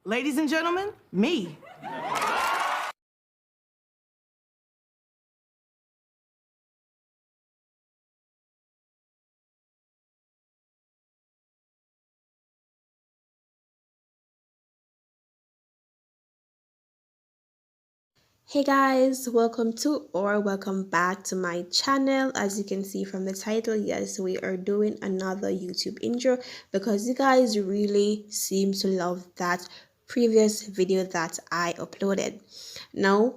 Ladies and gentlemen, me. Hey guys, welcome back to my channel. As you can see from the title, yes, we are doing another YouTube intro because you guys really seem to love that previous video that I uploaded. Now,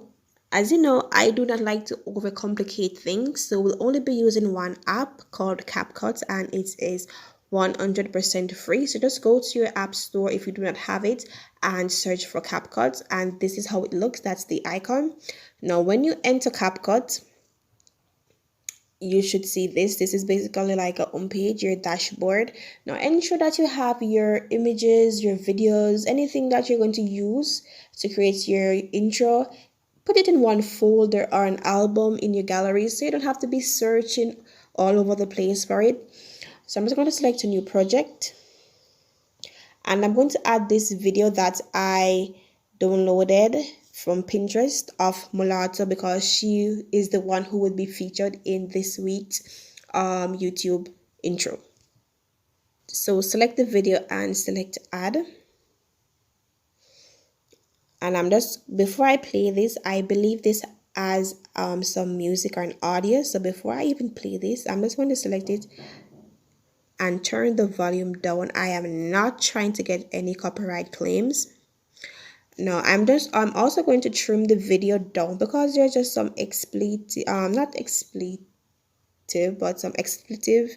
as you know, I do not like to overcomplicate things, so we'll only be using one app called Capcut, and it is 100% free. So just go to your app store if you do not have it and search for Capcut, and this is how it looks. That's the icon. Now when you enter Capcut, you should see this is basically like a home page, your dashboard. Now ensure that you have your images, your videos, anything that you're going to use to create your intro. Put it in one folder or an album in your gallery so you don't have to be searching all over the place for it. So I'm just going to select a new project, and I'm going to add this video that I downloaded from Pinterest of Mulatto because she is the one who will be featured in this week's YouTube intro. So select the video and select add. And I'm just, before I play this, I believe this has some music or an audio. So before I even play this, I'm just going to select it and turn the volume down. I am not trying to get any copyright claims. No, I'm also going to trim the video down because there's just some not expletive, but some expletive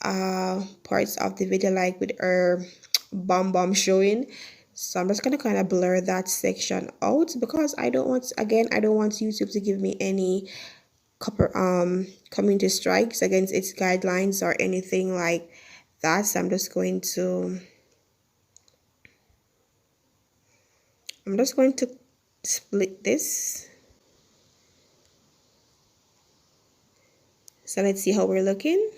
parts of the video, like with her bomb showing. So I'm just gonna kind of blur that section out because I don't want YouTube to give me any community strikes against its guidelines or anything like that. So I'm just going to split this. So let's see how we're looking.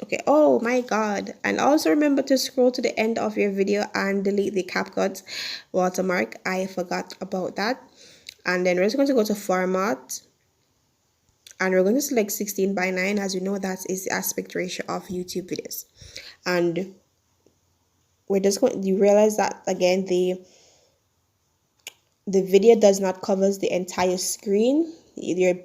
Okay, oh my god, and also remember to scroll to the end of your video and delete the CapCut watermark. I forgot about that. And then we're just going to go to format, and we're going to select 16:9. As you know, that is the aspect ratio of YouTube videos. And we're just going, you realize that again the video does not cover the entire screen. There are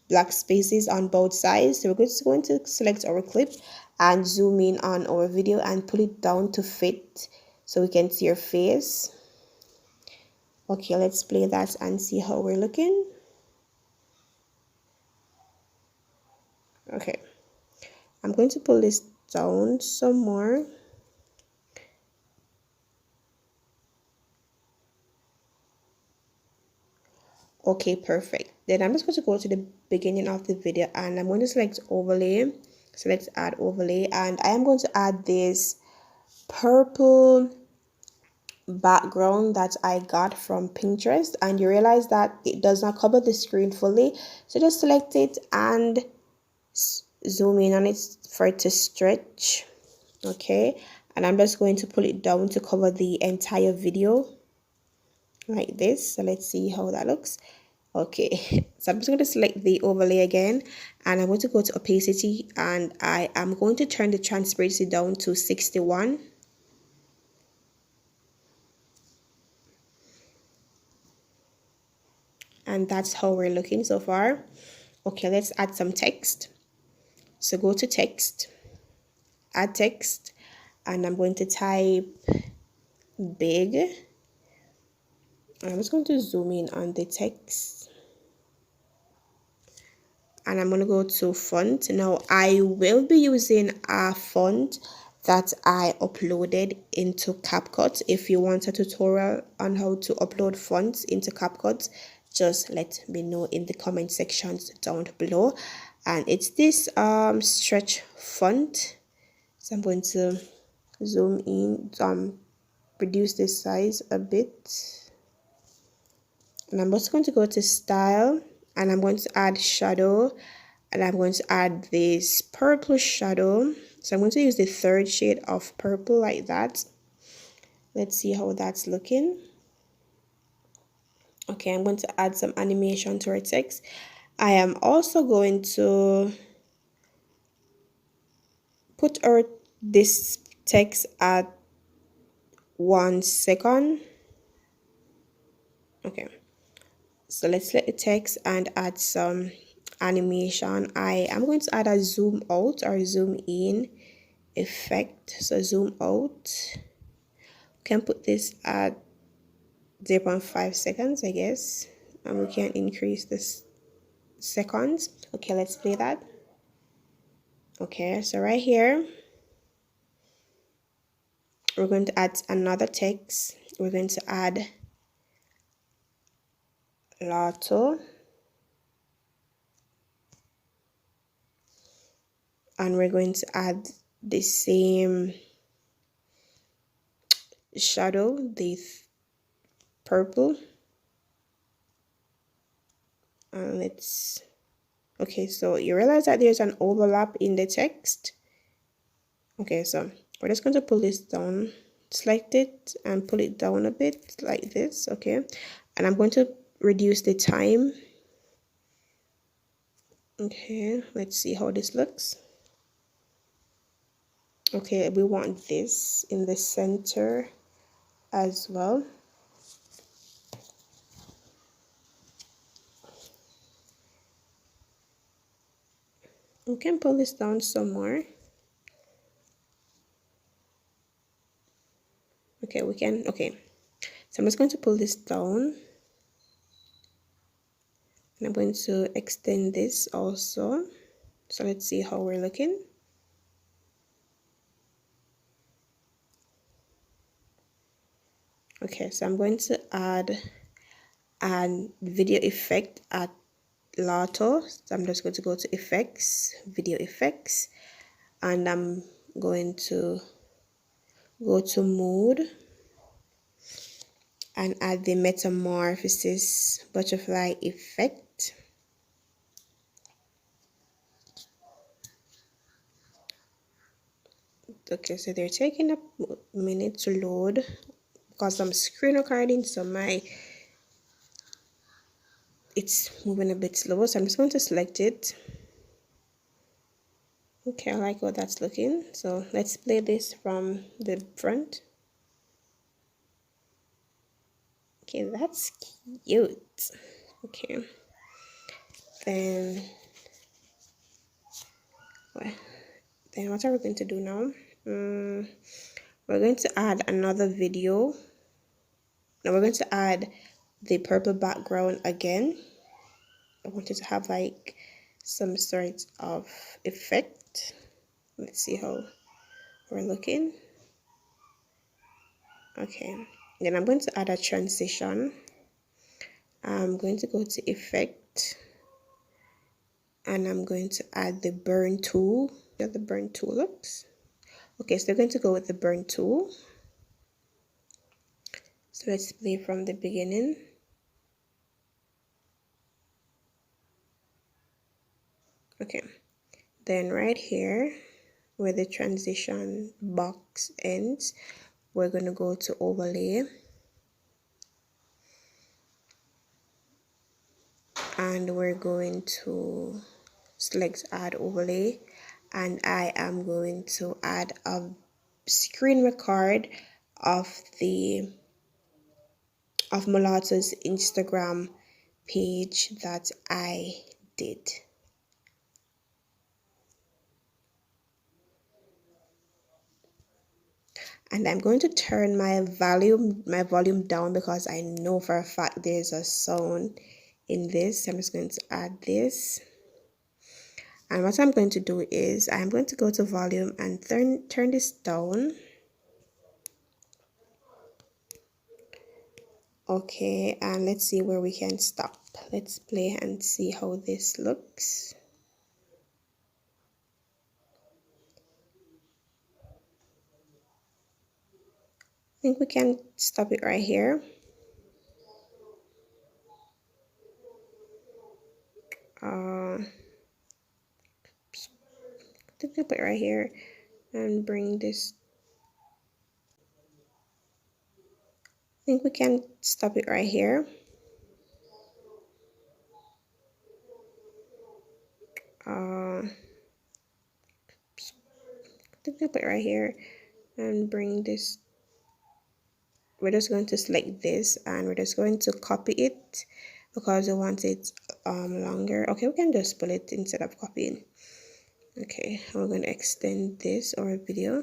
black spaces on both sides. So we're just going to select our clip and zoom in on our video and pull it down to fit so we can see your face. Okay, let's play that and see how we're looking. Okay, I'm going to pull this down some more. Okay, perfect. Then I'm just going to go to the beginning of the video and I'm going to select overlay. So let's add overlay, and I am going to add this purple background that I got from Pinterest, and you realize that it does not cover the screen fully. So just select it and zoom in on it for it to stretch. Okay, and I'm just going to pull it down to cover the entire video like this. So let's see how that looks. Okay, so I'm just going to select the overlay again, and I'm going to go to opacity, and I am going to turn the transparency down to 61. And that's how we're looking so far. Okay, let's add some text. So go to text, add text, and I'm going to type big. I'm just going to zoom in on the text, and I'm going to go to font. Now I will be using a font that I uploaded into CapCut. If you want a tutorial on how to upload fonts into CapCut, just let me know in the comment sections down below. And it's this stretch font. So I'm going to zoom in, reduce the size a bit, and I'm just going to go to style, and I'm going to add shadow, and I'm going to add this purple shadow. So I'm going to use the third shade of purple like that. Let's see how that's looking. Okay, I'm going to add some animation to our text. I am also going to put this text at 1 second. Okay, so let's select the text and add some animation. I am going to add a zoom out or zoom in effect. So zoom out. We can put this at 0.5 seconds, I guess, and we can increase this seconds. Okay, let's play that. Okay, so right here we're going to add another text. We're going to add lotto, and we're going to add the same shadow, the purple, and let's okay, so you realize that there's an overlap in the text. Okay, so we're just going to pull this down, select it and pull it down a bit like this. Okay, and I'm going to reduce the time. Okay, let's see how this looks. Okay, we want this in the center as well. We can pull this down some more. Okay, we can, okay. So I'm just going to pull this down. And I'm going to extend this also. So let's see how we're looking. Okay, so I'm going to add a video effect at Lotto. So I'm just going to go to effects, video effects, and I'm going to go to mode and add the metamorphosis butterfly effect. Okay, so they're taking a minute to load because I'm screen recording, so it's moving a bit slow. So I'm just going to select it. Okay, I like how that's looking. So let's play this from the front. Okay, that's cute. Okay, then what are we going to do now? We're going to add another video. Now we're going to add the purple background again. I wanted to have like some sort of effect. Let's see how we're looking. Okay, then I'm going to add a transition. I'm going to go to effect and I'm going to add the burn tool. How the burn tool looks. Okay, so we're going to go with the burn tool. So let's play from the beginning. Okay, then right here where the transition box ends, we're going to go to overlay and we're going to select add overlay, and I am going to add a screen record of Mulatto's Instagram page that I did. And I'm going to turn my volume down because I know for a fact there's a sound in this. I'm just going to add this. And what I'm going to do is I'm going to go to volume and turn this down. Okay, and let's see where we can stop. Let's play and see how this looks. I think we can stop it right here. I think we put it right here. and bring this. I think we can stop it right here. I think I'll put it right here and bring this. We're just going to select this and we're just going to copy it because we want it longer. Okay, we can just pull it instead of copying. Okay, we're going to extend this our video,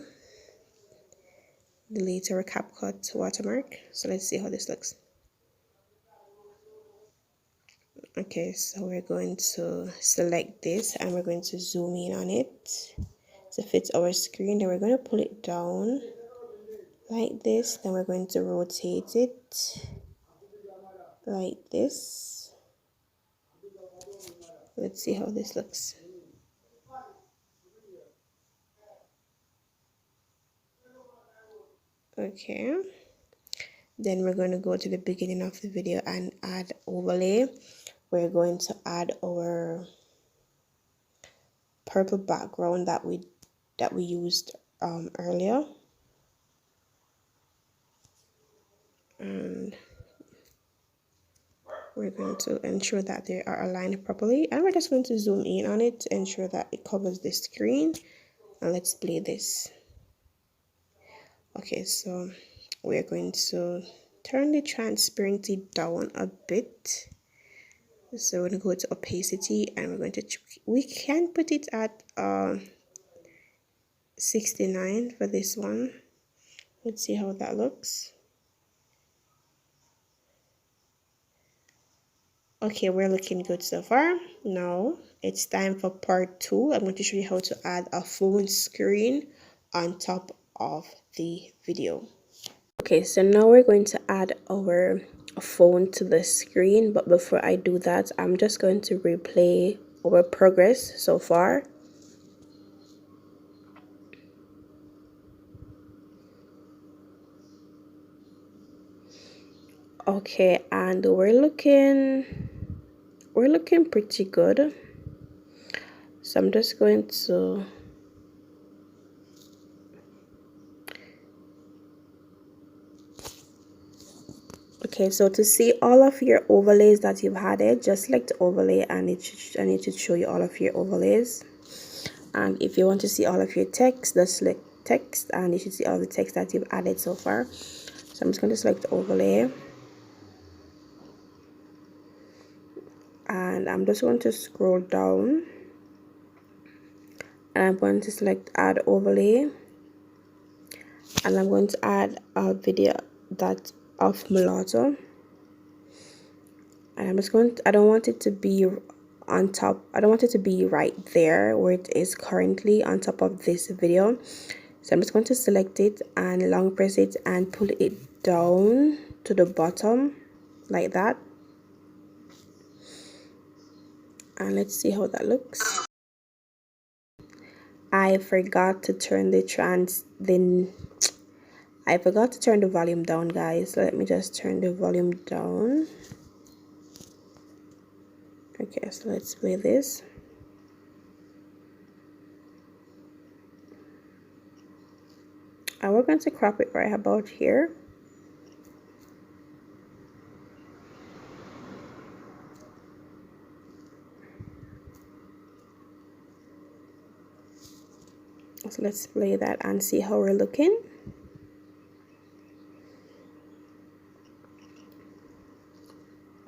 delete our Capcut watermark. So let's see how this looks. Okay, so we're going to select this and we're going to zoom in on it to fit our screen. Then we're going to pull it down like this. Then we're going to rotate it like this. Let's see how this looks. Okay, then we're going to go to the beginning of the video and add overlay. We're going to add our purple background that we used earlier, and we're going to ensure that they are aligned properly, and we're just going to zoom in on it to ensure that it covers the screen. And let's play this. Okay, so we're going to turn the transparency down a bit. So we're going to go to opacity and we're going to, we can put it at 69 for this one. Let's see how that looks. Okay, we're looking good so far. Now it's time for part 2. I'm going to show you how to add a phone screen on top of the video. Okay, so now we're going to add our phone to the screen, but before I do that, I'm just going to replay our progress so far. Okay, and we're looking pretty good. So I'm just going to okay, so to see all of your overlays that you've added, just select overlay and it should show you all of your overlays. And if you want to see all of your text, just select text and you should see all the text that you've added so far. So I'm just going to select overlay. And I'm just going to scroll down. And I'm going to select add overlay. And I'm going to add a video that of mulatto. And I'm just going to, I don't want it to be on top. I don't want it to be right there where it is currently on top of this video. So I'm just going to select it and long press it and pull it down to the bottom like that. And let's see how that looks. I forgot to turn the volume down, guys. So let me just turn the volume down. Okay, so let's play this. And we're going to crop it right about here. So let's play that and see how we're looking.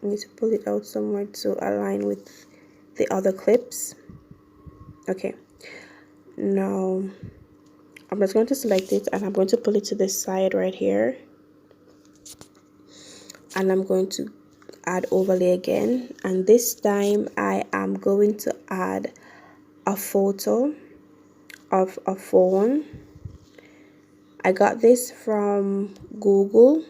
I need to pull it out somewhere to align with the other clips. Okay, now I'm just going to select it and I'm going to pull it to the side right here. And I'm going to add overlay again. And this time I am going to add a photo of a phone. I got this from Google.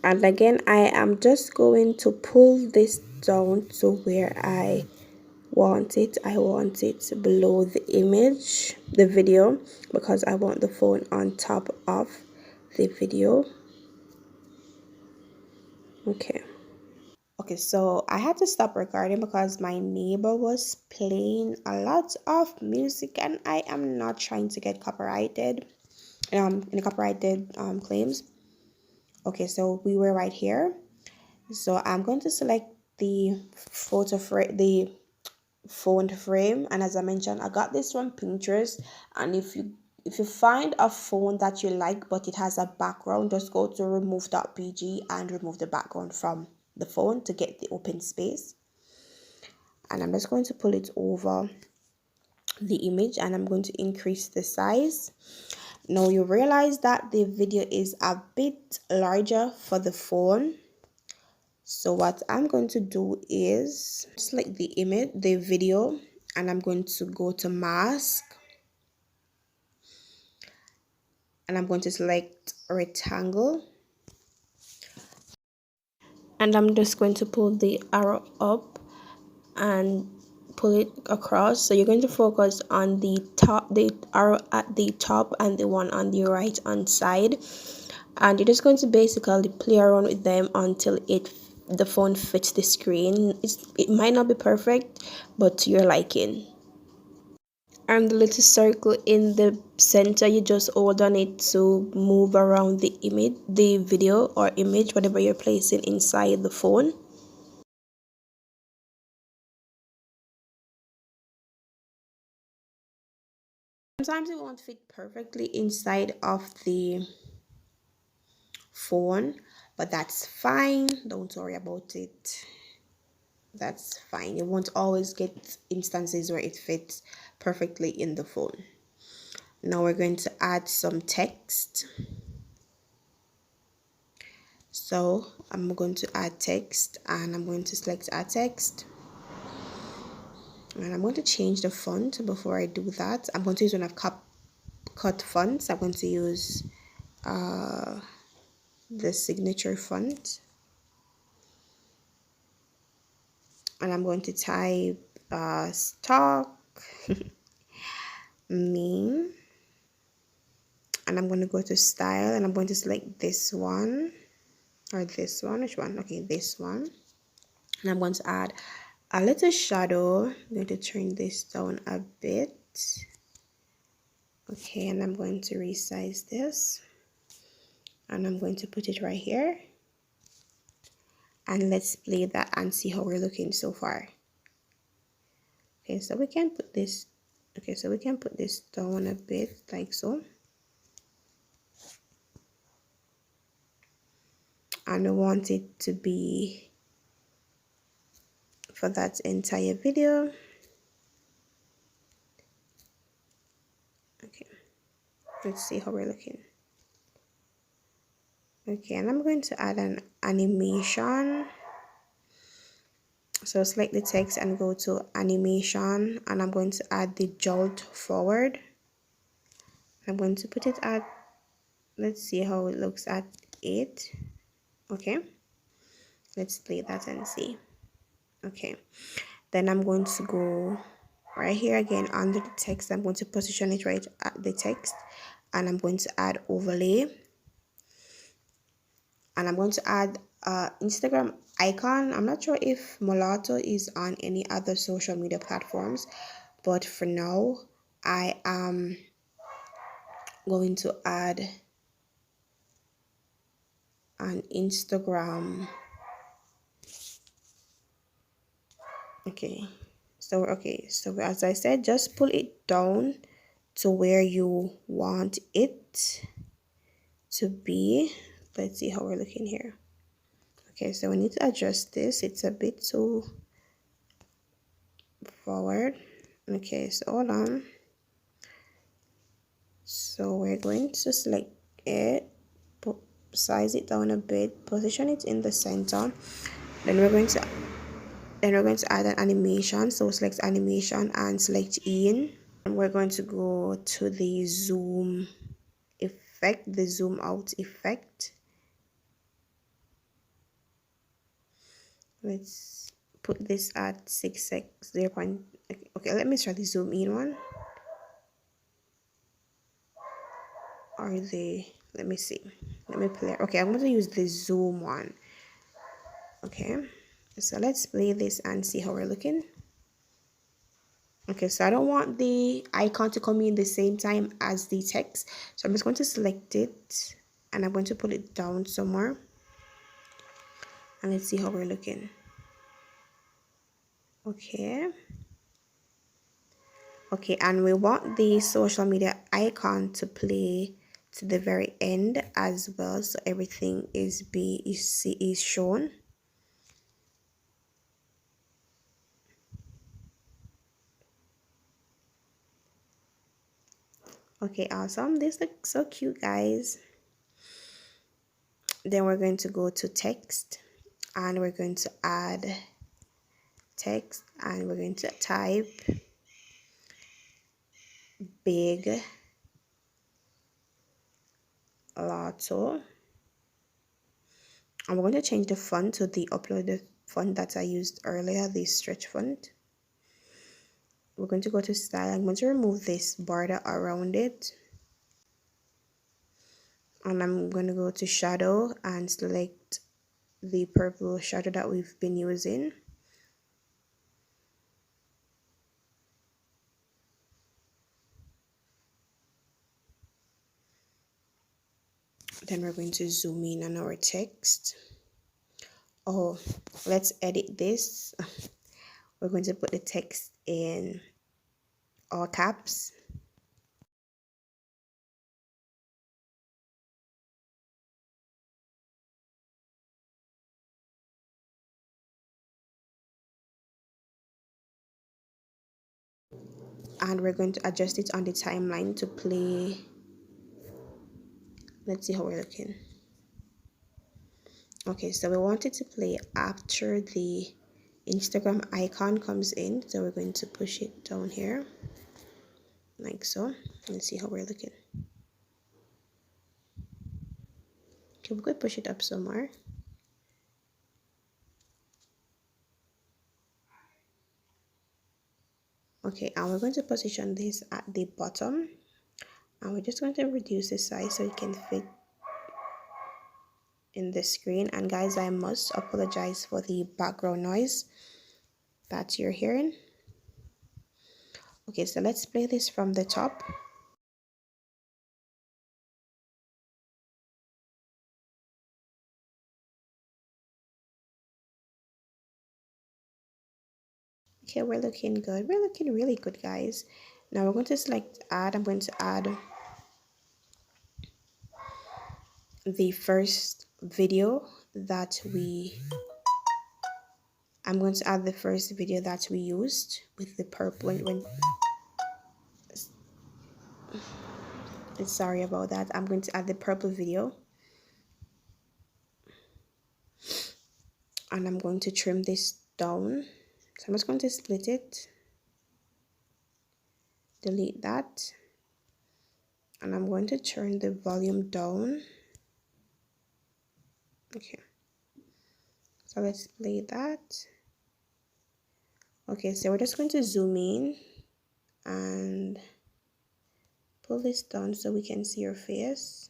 And again, I am just going to pull this down to where I want it. I want it below the image, the video, because I want the phone on top of the video. Okay, so I had to stop recording because my neighbor was playing a lot of music and I am not trying to get copyrighted in copyrighted claims. Okay, so we were right here. So I'm going to select the phone frame, and as I mentioned, I got this from Pinterest. And if you find a phone that you like but it has a background, just go to remove.pg and remove the background from the phone to get the open space. And I'm just going to pull it over the image and I'm going to increase the size. Now you realize that the video is a bit larger for the phone. So what I'm going to do is select the video, and I'm going to go to mask, and I'm going to select rectangle, and I'm just going to pull the arrow up and pull it across. So you're going to focus on the arrow at the top and the one on the right hand side, and you're just going to basically play around with them until the phone fits the screen. It might not be perfect, but to your liking. And the little circle in the center, you just hold on it to move around the video or image, whatever you're placing inside the phone. Sometimes it won't fit perfectly inside of the phone, but that's fine. Don't worry about it. That's fine. You won't always get instances where it fits perfectly in the phone. Now we're going to add some text. So I'm going to add text, and I'm going to select add text, and I'm going to change the font. Before I do that, I'm going to use one of Capcut fonts. I'm going to use the signature font, and I'm going to type stock meme, and I'm going to go to style, and I'm going to select this one or this one. Which one? Okay, this one. And I'm going to add a little shadow. I'm going to turn this down a bit. Okay, and I'm going to resize this, and I'm going to put it right here, and let's play that and see how we're looking so far. Okay, so we can put this down a bit like so, and I want it to be for that entire video. Okay, let's see how we're looking. Okay, and I'm going to add an animation. So select the text and go to animation, and I'm going to add the jolt forward. I'm going to put it at, let's see how it looks at 8. Okay, let's play that and see. Okay, then I'm going to go right here again under the text. I'm going to position it right at the text, and I'm going to add overlay, and I'm going to add Instagram icon. I'm not sure if Mulatto is on any other social media platforms, but for now I am going to add an Instagram. Okay, so as I said, just pull it down to where you want it to be. Let's see how we're looking here. Okay, so we need to adjust this. It's a bit too forward. Okay, so hold on. So we're going to select it, size it down a bit, position it in the center. Then we're going to add an animation. So select animation and select in, and we're going to go to the zoom effect, the zoom out effect. Let's put this at 6x 0. Okay, let me try the zoom in one. Let me see, let me play. Okay, I'm going to use the zoom one. Okay, so let's play this and see how we're looking. Okay, so I don't want the icon to come in the same time as the text, so I'm just going to select it and I'm going to put it down somewhere, and let's see how we're looking. Okay, and we want the social media icon to play to the very end as well, so everything is shown. Okay, awesome. This looks so cute, guys. Then we're going to go to text and we're going to add text and we're going to type big lotto, and we're going to change the font to the uploaded font that I used earlier, the stretch font. We're going to go to style. I'm going to remove this border around it, and I'm going to go to shadow and select the purple shadow that we've been using. Then we're going to zoom in on our text. Oh, let's edit this. We're going to put the text in all caps. And we're going to adjust it on the timeline to play. Let's see how we're looking. Okay, so we want it to play after the Instagram icon comes in, so we're going to push it down here like so. Let's see how we're looking. Okay, we could push it up somewhere. Okay, and we're going to position this at the bottom, and we're just going to reduce the size so it can fit in the screen. And guys, I must apologize for the background noise that you're hearing. Okay, so let's play this from the top. Okay, we're looking good. We're looking really good, guys. Now we're going to select add. I'm going to add the first video that we I'm going to add the first video that we used with the purple when sorry about that. I'm going to add the purple video, and I'm going to trim this down. So I'm just going to split it, delete that, and I'm going to turn the volume down. Okay, so let's play that. Okay, so we're just going to zoom in and pull this down so we can see your face.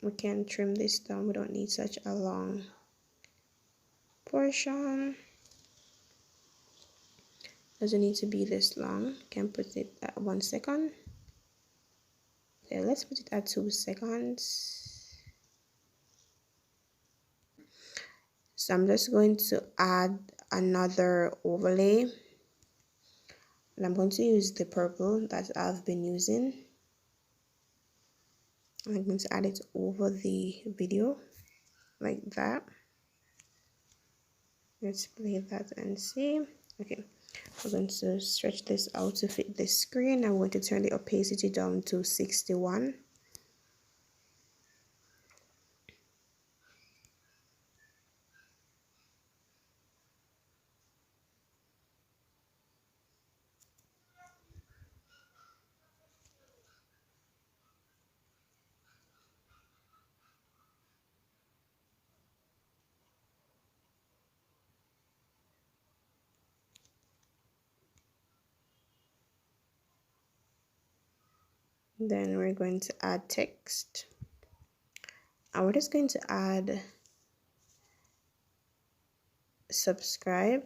We can trim this down. We don't need such a long portion. Doesn't need to be this long. Can put it at 1 second. Okay, let's put it at 2 seconds. So I'm just going to add another overlay, and I'm going to use the purple that I've been using. I'm going to add it over the video like that. Let's play that and see. Okay, we're going to stretch this out to fit the screen. I'm going to turn the opacity down to 61. Then we're going to add text, and we're just going to add subscribe.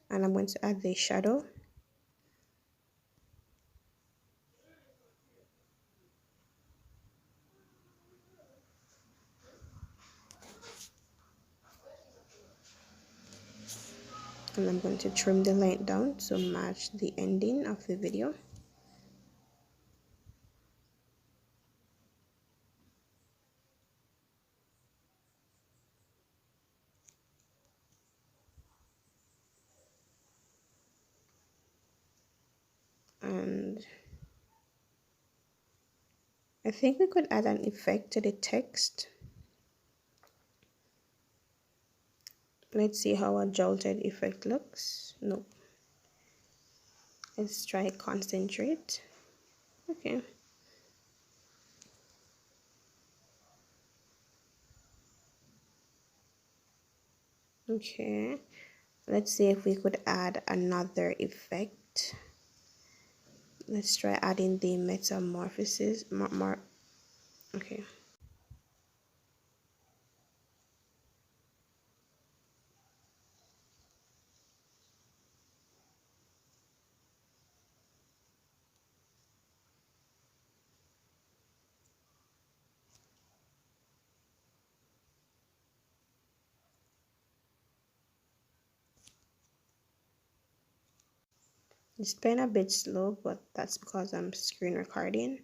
And I'm going to add the shadow. And I'm going to trim the length down to match the ending of the video. And I think we could add an effect to the text. Let's see how a jolted effect looks. No. Let's try concentrate. Okay. Okay. Let's see if we could add another effect. Let's try adding the metamorphosis. Okay. It's been a bit slow, but that's because I'm screen recording.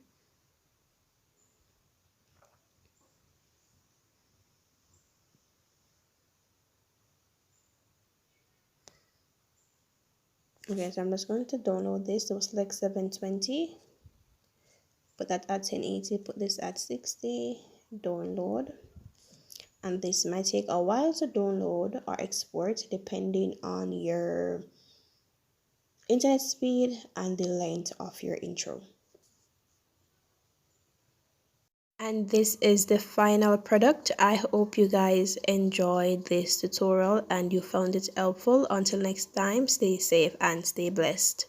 Okay, so I'm just going to download this. So select 720, put that at 1080, put this at 60, download. And this might take a while to download or export depending on your internet speed and the length of your intro. And this is the final product. I hope you guys enjoyed this tutorial and you found it helpful. Until next time, stay safe and stay blessed.